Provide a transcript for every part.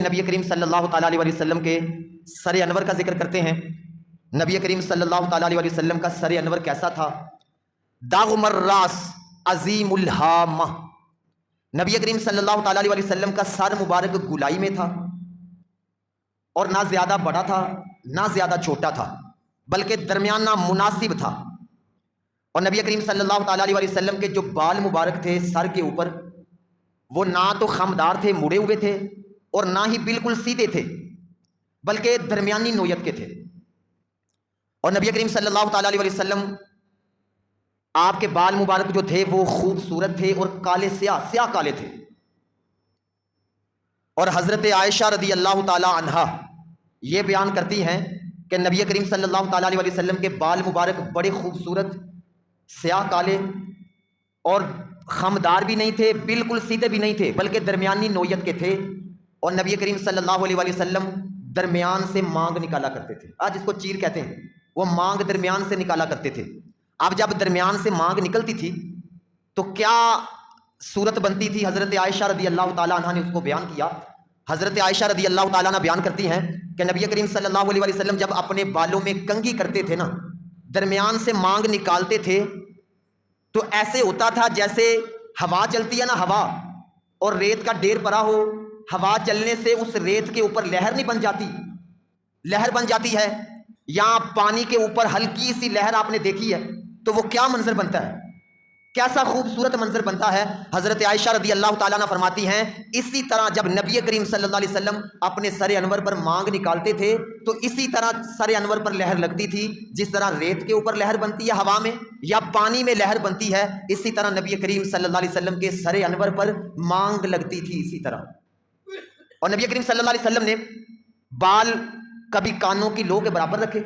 نبی کریم صلی اللہ تعالیٰ علیہ وسلم کے سر انور کا ذکر کرتے ہیں۔ نبی کریم صلی اللہ تعالیٰ علیہ وسلم کا سر انور کیسا تھا؟ داغم الراس عظیم الہامہ۔ نبی کریم صلی اللہ تعالیٰ علیہ وسلم کا سر مبارک گولائی میں تھا، اور نہ زیادہ بڑا تھا نہ زیادہ چھوٹا تھا، بلکہ درمیانہ مناسب تھا۔ اور نبی کریم صلی اللہ تعالیٰ علیہ وسلم کے جو بال مبارک تھے سر کے اوپر، وہ نہ تو خمدار تھے، مڑے ہوئے تھے، اور نہ ہی بالکل سیدھے تھے، بلکہ درمیانی نوعیت کے تھے۔ اور نبی کریم صلی اللہ تعالیٰ علیہ وسلم آپ کے بال مبارک جو تھے وہ خوبصورت تھے اور کالے سیاہ کالے تھے۔ اور حضرت عائشہ رضی اللہ تعالیٰ عنہا یہ بیان کرتی ہیں کہ نبی کریم صلی اللہ تعالیٰ علیہ وسلم کے بال مبارک بڑے خوبصورت سیاہ کالے اور خمدار بھی نہیں تھے، بالکل سیدھے بھی نہیں تھے، بلکہ درمیانی نوعیت کے تھے۔ اور نبی کریم صلی اللہ علیہ وسلم درمیان سے مانگ نکالا کرتے تھے۔ آج اس کو چیر کہتے ہیں، وہ مانگ درمیان سے نکالا کرتے تھے۔ اب جب درمیان سے مانگ نکلتی تھی تو کیا صورت بنتی تھی؟ حضرت عائشہ رضی اللہ تعالیٰ عنہ نے اس کو بیان کیا۔ حضرت عائشہ رضی اللہ تعالیٰ عنہ بیان کرتی ہیں کہ نبی کریم صلی اللہ علیہ وسلم جب اپنے بالوں میں کنگھی کرتے تھے نا، درمیان سے مانگ نکالتے تھے، تو ایسے ہوتا تھا جیسے ہوا چلتی ہے نا، ہوا اور ریت کا ڈھیر پڑا ہو، ہوا چلنے سے اس ریت کے اوپر لہر نہیں بن جاتی، لہر بن جاتی ہے، یا پانی کے اوپر ہلکی سی لہر آپ نے دیکھی ہے تو وہ کیا منظر بنتا ہے، کیسا خوبصورت منظر بنتا ہے۔ حضرت عائشہ رضی اللہ تعالیٰ عنہ فرماتی ہیں اسی طرح جب نبی کریم صلی اللہ علیہ وسلم اپنے سر انور پر مانگ نکالتے تھے تو اسی طرح سر انور پر لہر لگتی تھی، جس طرح ریت کے اوپر لہر بنتی ہے ہوا میں یا پانی میں لہر بنتی ہے، اسی طرح نبی کریم صلی اللہ علیہ وسلم کے سر انور پر مانگ لگتی تھی اسی طرح۔ اور نبی کریم صلی اللہ علیہ وسلم نے بال کبھی کانوں کی لو کے برابر رکھے،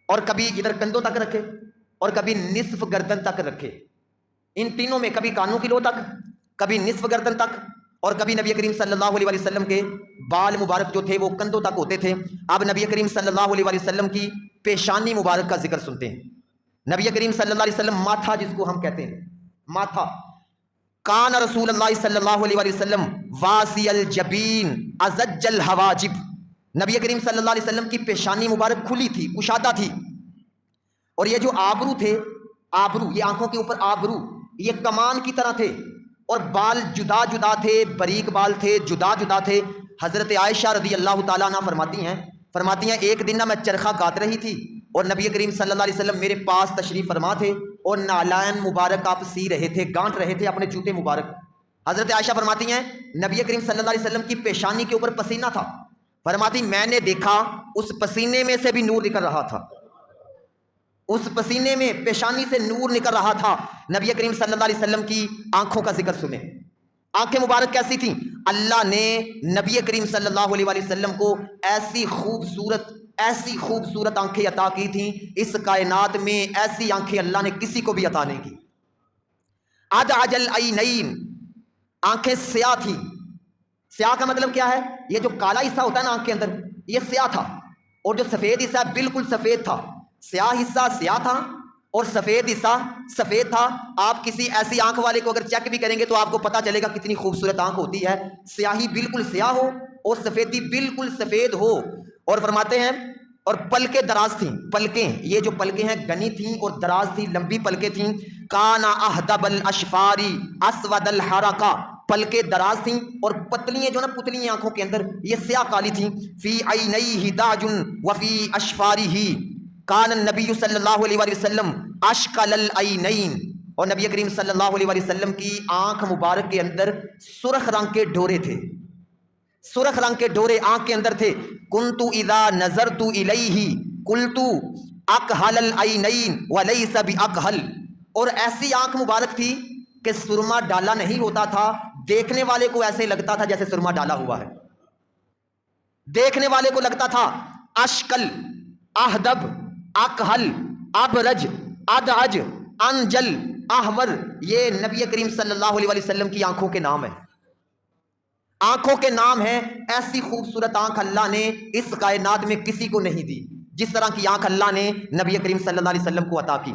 اور کبھی ادھر کندھوں تک رکھے، اور کبھی نصف گردن تک رکھے۔ ان تینوں میں کبھی کانوں کی لو تک، کبھی نصف گردن تک، اور کبھی نبی کریم صلی اللہ علیہ وسلم کے بال مبارک جو تھے وہ کندھوں تک ہوتے تھے۔ اب نبی کریم صلی اللہ علیہ وسلم کی پیشانی مبارک کا ذکر سنتے ہیں۔ نبی کریم صلی اللہ علیہ وسلم ماتھا، جس کو ہم کہتے ہیں ماتھا، کان رسول اللہ صلی اللہ علیہ وسلم واسی الجبین ازج الحواجب، نبی کریم صلی اللہ علیہ وسلم کی پیشانی مبارک کھلی تھی، کشادہ تھی، اور یہ جو آبرو تھے، آبرو یہ آنکھوں کے اوپر آبرو یہ کمان کی طرح تھے، اور بال جدا جدا تھے، باریک بال تھے، جدا جدا تھے۔ حضرت عائشہ رضی اللہ تعالیٰ عنہ فرماتی ہیں ایک دن میں چرخہ کاٹ رہی تھی اور نبی کریم صلی اللہ علیہ وسلم میرے پاس تشریف فرما تھے، اور نالائن مبارک آپ سی رہے تھے، گانٹ رہے تھے اپنے جوتے مبارک۔ حضرت عائشہ فرماتی ہیں نبی کریم صلی اللہ علیہ وسلم کی پیشانی کے اوپر پسینہ تھا، فرماتی میں نے دیکھا اس پسینے میں سے بھی نور نکل رہا تھا، اس پسینے میں پیشانی سے نور نکل رہا تھا۔ نبی کریم صلی اللہ علیہ وسلم کی آنکھوں کا ذکر سنیں، آنکھیں مبارک کیسی تھیں؟ اللہ نے نبی کریم صلی اللہ علیہ وسلم کو ایسی خوبصورت آنکھیں عطا کی تھیں، اس کائنات میں ایسی آنکھیں اللہ نے کسی کو بھی عطا نہیں کی۔ ادعج العینین، آنکھیں سیاہ تھیں۔ سیاہ کا مطلب کیا ہے؟ یہ جو کالا حصہ ہوتا ہے نا آنکھ کے اندر، یہ سیاہ تھا، اور جو سفید حصہ بالکل سفید تھا۔ سیاہ حصہ سیاہ تھا اور سفید حصہ سفید تھا۔ آپ کسی ایسی آنکھ والے کو اگر چیک بھی کریں گے تو آپ کو پتا چلے گا کتنی خوبصورت آنکھ ہوتی ہے، سیاہی بالکل سیاہ ہو اور سفیدی بالکل سفید ہو۔ اور فرماتے ہیں اور پلکیں دراز تھیں، پلکیں یہ جو پلکیں ہیں گنی تھیں اور دراز تھیں، لمبی پلکیں تھیں۔ کانا اہدب الاشفاری اسود الحرکہ، پلکیں دراز تھیں اور پتلی جو نا پتلی آنکھوں کے اندر یہ سیاہ کالی تھیں۔ فی عینیہ داج وفی اشفارہ کان النبی صلی اللہ علیہ وسلم اشکل العینین، اور نبی کریم صلی اللہ علیہ وسلم کی آنکھ مبارک کے اندر سرخ رنگ کے ڈورے تھے، سرخ رنگ کے ڈورے آنکھ کے اندر تھے۔ کنت اذا نظرت الیہ قلت اکحل العینین ولیس باکحل، اور ایسی آنکھ مبارک تھی کہ سرما ڈالا نہیں ہوتا تھا، دیکھنے والے کو ایسے لگتا تھا جیسے سرما ڈالا ہوا ہے، دیکھنے والے کو لگتا تھا۔ اشکل، اہدب، اکحل، ابرج، ادعج، انجل، احور، یہ نبی کریم صلی اللہ علیہ وسلم کی آنکھوں کے نام ہیں، آنکھوں کے نام ہیں۔ ایسی خوبصورت آنکھ اللہ نے اس کائنات میں کسی کو نہیں دی جس طرح کی آنکھ اللہ نے نبی کریم صلی اللہ علیہ وسلم کو عطا کی۔